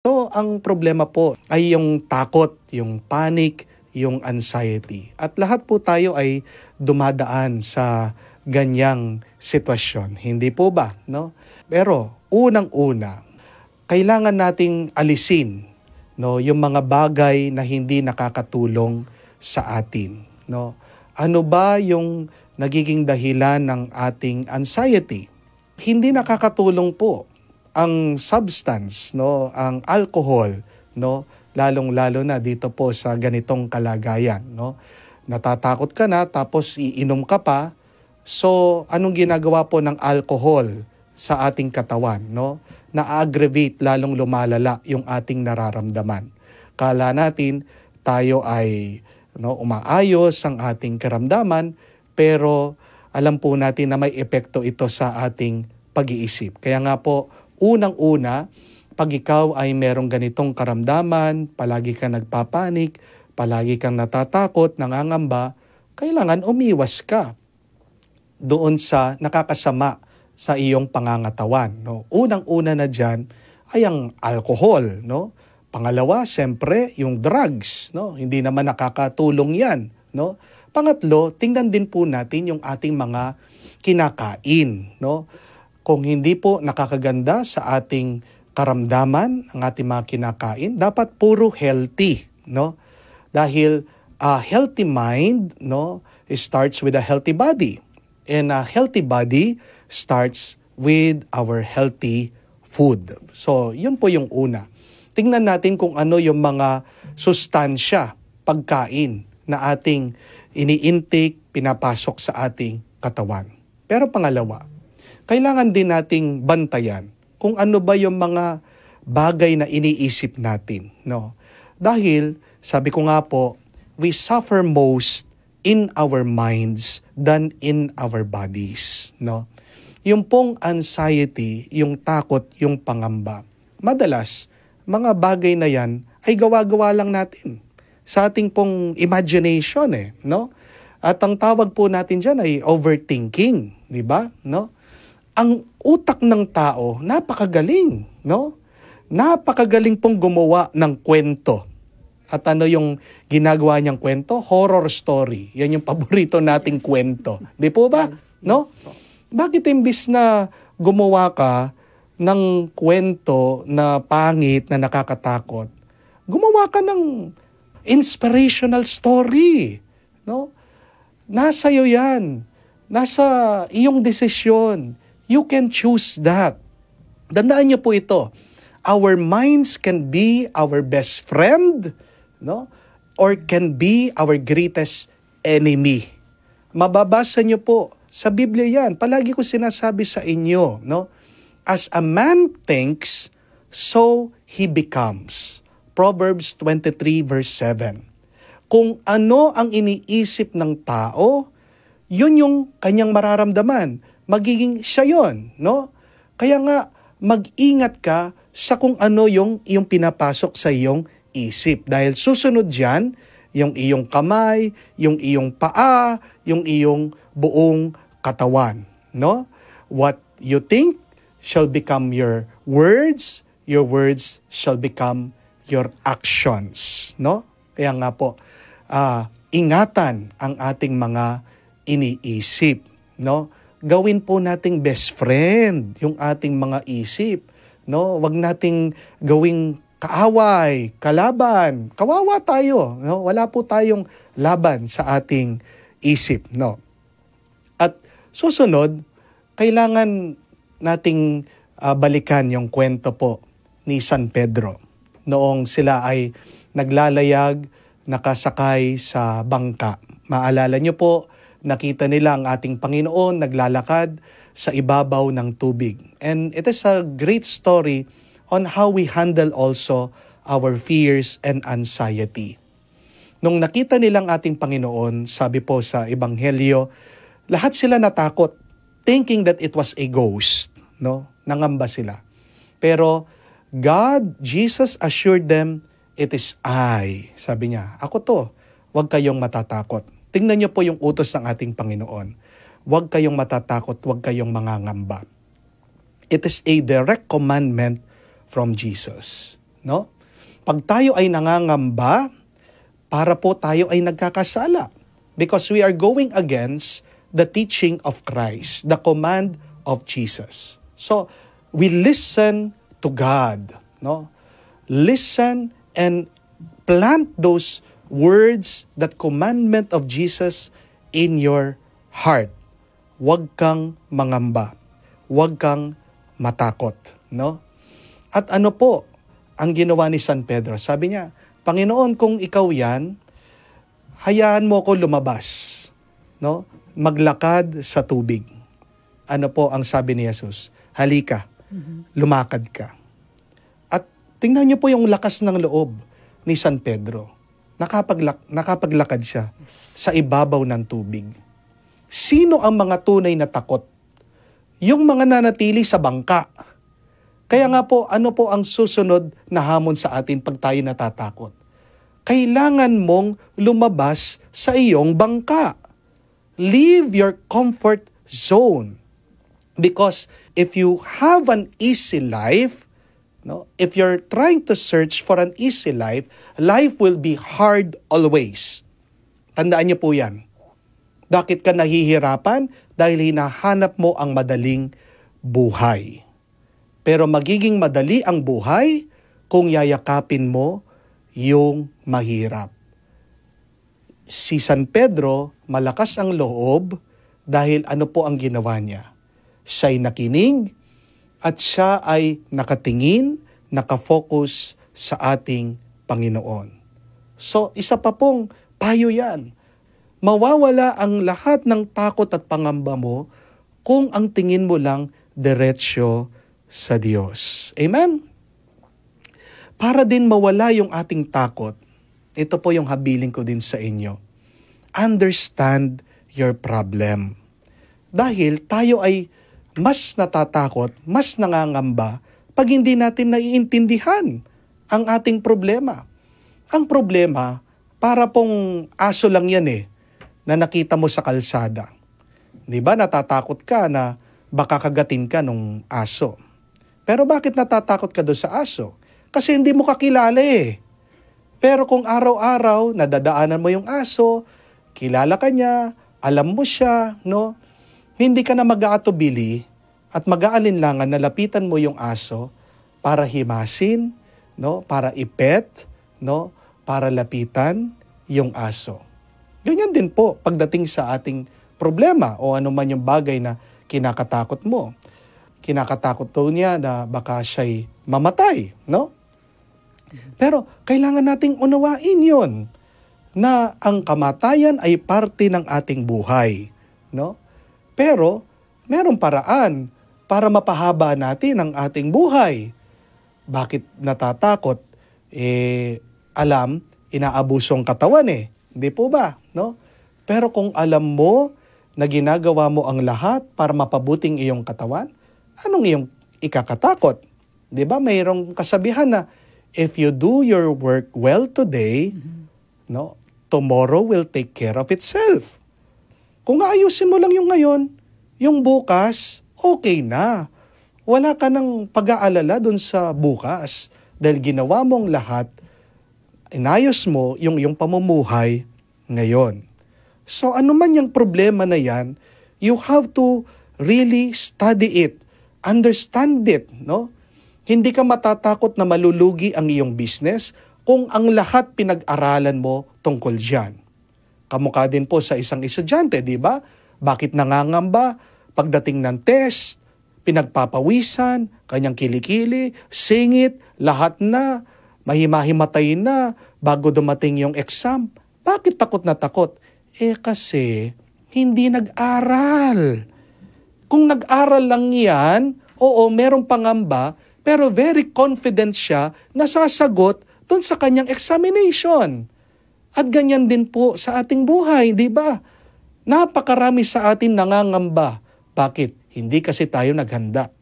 So, ang problema po ay yung takot, yung panic, yung anxiety. At lahat po tayo ay dumadaan sa ganyang sitwasyon. Hindi po ba? No? Pero, unang-una, kailangan nating alisin yung mga bagay na hindi nakakatulong sa atin. No? Ano ba yung nagiging dahilan ng ating anxiety? Hindi nakakatulong po ang substance, ang alcohol, lalong-lalo na dito po sa ganitong kalagayan, Natatakot ka na tapos iinom ka pa. So, anong ginagawa po ng alcohol sa ating katawan, Na-aggravate, lalong lumalala yung ating nararamdaman. Kala natin tayo ay umaayos ang ating karamdaman, pero alam po natin na may epekto ito sa ating pag-iisip. Kaya nga po, unang-una, pag ikaw ay merong ganitong karamdaman, palagi kang nagpapanik, palagi kang natatakot, nangangamba, kailangan umiwas ka doon sa nakakasama sa iyong pangangatawan. Unang-una na dyan ay ang alcohol. Pangalawa, siyempre, yung drugs. Hindi naman nakakatulong yan. Pangatlo, tingnan din po natin yung ating mga kinakain. Kung hindi po nakakaganda sa ating karamdaman, ang ating mga kinakain, dapat puro healthy. Dahil a healthy mind starts with a healthy body. And a healthy body starts with our healthy food. So, yun po yung una. Tingnan natin kung ano yung mga sustansya, pagkain na ating ini-intake, pinapasok sa ating katawan. Pero pangalawa, kailangan din nating bantayan kung ano ba yung mga bagay na iniisip natin. Dahil, sabi ko nga po, we suffer most in our minds than in our bodies. Yung pong anxiety, yung takot, yung pangamba, madalas, mga bagay na yan ay gawa-gawa lang natin sa ating pong imagination. At ang tawag po natin dyan ay overthinking. Di ba? Ang utak ng tao, napakagaling. Napakagaling pong gumawa ng kwento. At ano yung ginagawa niyang kwento? Horror story. Yan yung paborito nating kwento. Di po ba? Bakit imbis na gumawa ka ng kwento na pangit, na nakakatakot, gumawa ka ng inspirational story. Nasa iyo yan. Nasa iyong desisyon. You can choose that. Tandaan niyo po ito. Our minds can be our best friend, or can be our greatest enemy. Mababasa niyo po sa Biblia yan. Palagi ko sinasabi sa inyo, as a man thinks, so he becomes. Proverbs 23 verse 7. Kung ano ang iniisip ng tao, yun yung kanyang mararamdaman. Magiging siya yun, Kaya nga, mag-ingat ka sa kung ano yung iyong pinapasok sa iyong isip. Dahil susunod dyan, yung iyong kamay, yung iyong paa, yung iyong buong katawan. What you think shall become your words shall become your actions. Kaya nga po, ingatan ang ating mga iniisip. Gawin po nating best friend yung ating mga isip. Wag nating gawing kaaway, kalaban. Kawawa tayo. Wala po tayong laban sa ating isip. At susunod, kailangan nating balikan yung kwento po ni San Pedro. Noong sila ay naglalayag, nakasakay sa bangka. Maalala nyo po, nakita nila ang ating Panginoon naglalakad sa ibabaw ng tubig. And it is a great story on how we handle also our fears and anxiety. Nung nakita nilang ating Panginoon, sabi po sa Ebanghelyo, lahat sila natakot, thinking that it was a ghost. Nangamba sila. Pero Jesus assured them, it is I. Sabi niya, ako to, huwag kayong matatakot. Tingnan niyo po yung utos ng ating Panginoon. Huwag kayong matatakot, huwag kayong mangangamba. It is a direct commandment from Jesus. no? Pag tayo ay nangangamba, para po tayo ay nagkakasala. Because we are going against the teaching of Christ, the command of Jesus. So, we listen to God, no? Listen and plant those words, that commandment of Jesus in your heart. Huwag kang mangamba. Huwag kang matakot, no? At ano po ang ginawa ni San Pedro? Sabi niya, Panginoon, kung ikaw yan, hayaan mo ko lumabas, no? Maglakad sa tubig. Ano po ang sabi ni Jesus? Halika, lumakad ka. At tingnan niyo po yung lakas ng loob ni San Pedro. Nakapaglakad siya sa ibabaw ng tubig. Sino ang mga tunay na takot? Yung mga nanatili sa bangka. Kaya nga po, ano po ang susunod na hamon sa atin pag tayo natatakot? Kailangan mong lumabas sa iyong bangka. Leave your comfort zone. Because if you have an easy life, no, if you're trying to search for an easy life, life will be hard always. Tandaan niyo po yan. Bakit ka nahihirapan? Dahil hinahanap mo ang madaling buhay. Pero magiging madali ang buhay kung yayakapin mo yung mahirap. Si San Pedro, malakas ang loob dahil ano po ang ginawa niya? Siya'y nakinig at siya ay nakatingin, nakafocus sa ating Panginoon. So, isa pa pong payo yan. Mawawala ang lahat ng takot at pangamba mo kung ang tingin mo lang diretsyo sa Diyos. Amen? Para din mawala yung ating takot, ito po yung habiling ko din sa inyo. Understand your problem. Dahil tayo ay mas natatakot, mas nangangamba pag hindi natin naiintindihan ang ating problema. Ang problema, para pong aso lang yan na nakita mo sa kalsada. Di ba natatakot ka na baka kagatin ka nung aso. Pero bakit natatakot ka doon sa aso? Kasi hindi mo kakilala Pero kung araw-araw nadadaanan mo yung aso, kilala ka niya, alam mo siya, no? Hindi ka na mag-aatubili at mag-aalinlangan na lapitan mo yung aso para himasin, no? Para ipet, no? Para lapitan yung aso. Ganyan din po pagdating sa ating problema o ano man yung bagay na kinakatakot mo. Kinakatakot to niya na baka siya'y mamatay, no? Pero kailangan nating unawain yon na ang kamatayan ay parte ng ating buhay, no? Pero merong paraan para mapahaba natin ang ating buhay. Bakit natatakot? Alam, inaabusong katawan Hindi po ba, no? Pero kung alam mo na ginagawa mo ang lahat para mapabuting iyong katawan, anong iyong ikakatakot? 'Di ba? Mayroong kasabihan na if you do your work well today, no, tomorrow will take care of itself. Kung aayusin mo lang yung ngayon, yung bukas, okay na. Wala ka nang pag-aalala dun sa bukas dahil ginawa mong lahat, inayos mo yung pamumuhay ngayon. So ano man yung problema na yan, you have to really study it, understand it, no? Hindi ka matatakot na malulugi ang iyong business kung ang lahat pinag-aralan mo tungkol diyan. Kamukha din po sa isang estudyante, di ba? Bakit nangangamba? Pagdating ng test, pinagpapawisan, kanyang kilikili, singit, lahat na, mahimahimatay na, bago dumating yung exam. Bakit takot na takot? Kasi hindi nag-aral. Kung nag-aral lang yan, oo, merong pangamba, pero very confident siya na sasagot doon sa kanyang examination. At ganyan din po sa ating buhay, di ba? Napakarami sa atin nangangamba. Bakit? Hindi kasi tayo naghanda.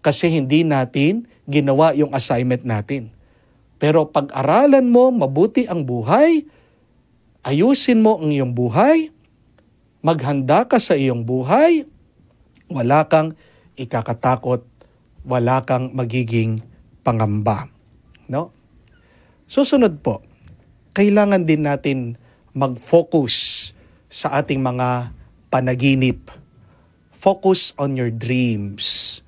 Kasi hindi natin ginawa yung assignment natin. Pero pag-aralan mo mabuti ang buhay, ayusin mo ang iyong buhay, maghanda ka sa iyong buhay, wala kang ikakatakot, wala kang magiging pangamba. No? Susunod po, kailangan din natin mag-focus sa ating mga panaginip. Focus on your dreams.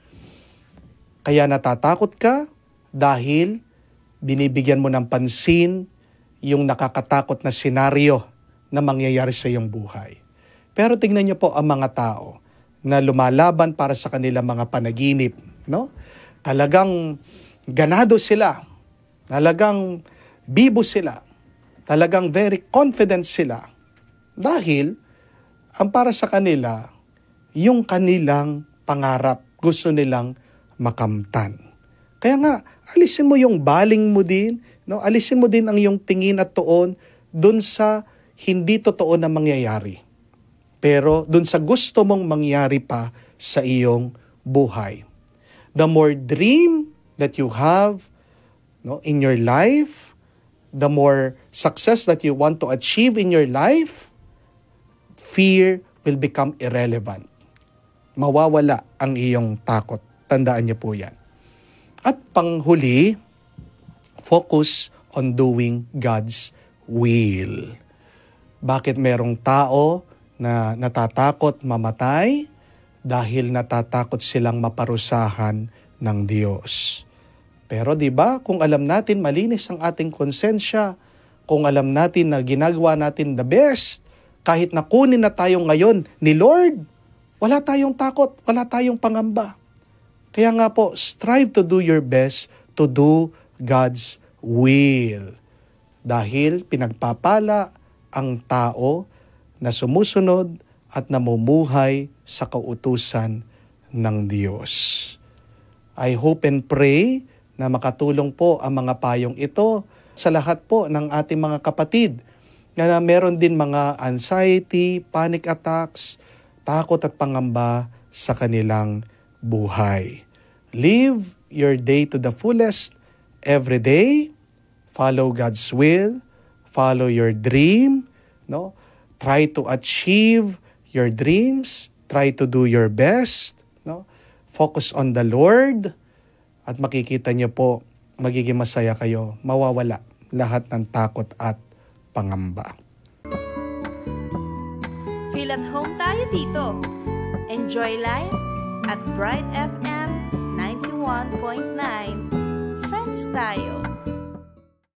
Kaya natatakot ka dahil binibigyan mo ng pansin yung nakakatakot na senaryo na mangyayari sa iyong buhay. Pero tingnan niyo po ang mga tao na lumalaban para sa kanilang mga panaginip, no? Talagang ganado sila. Talagang bibo sila. Talagang very confident sila. Dahil ang para sa kanila, yung kanilang pangarap, gusto nilang makamtan. Kaya nga, alisin mo yung baling mo din, no? Alisin mo din ang iyong tingin at tuon dun sa hindi totoo na mangyayari. Pero dun sa gusto mong mangyari pa sa iyong buhay. The more dream that you have, no, in your life, the more success that you want to achieve in your life, fear will become irrelevant. Mawawala ang iyong takot. Tandaan niyo po yan. At panghuli, focus on doing God's will. Bakit merong tao na natatakot mamatay? Dahil natatakot silang maparusahan ng Diyos. Pero 'di ba, kung alam natin malinis ang ating konsensya, kung alam natin na ginagawa natin the best, kahit na kunin na tayo ngayon ni Lord, wala tayong takot, wala tayong pangamba. Kaya nga po, strive to do your best to do God's will. Dahil pinagpapala ang tao na sumusunod at namumuhay sa kautusan ng Diyos. I hope and pray na makatulong po ang mga payong ito sa lahat po ng ating mga kapatid na meron din mga anxiety, panic attacks, takot at pangamba sa kanilang buhay. Live your day to the fullest every day. Follow God's will. Follow your dream. No? Try to achieve your dreams. Try to do your best. No? Focus on the Lord. At makikita niyo po, magiging masaya kayo. Mawawala lahat ng takot at pangamba. Feel at home tayo dito. Enjoy life at Bright FM 91.9. Friends tayo.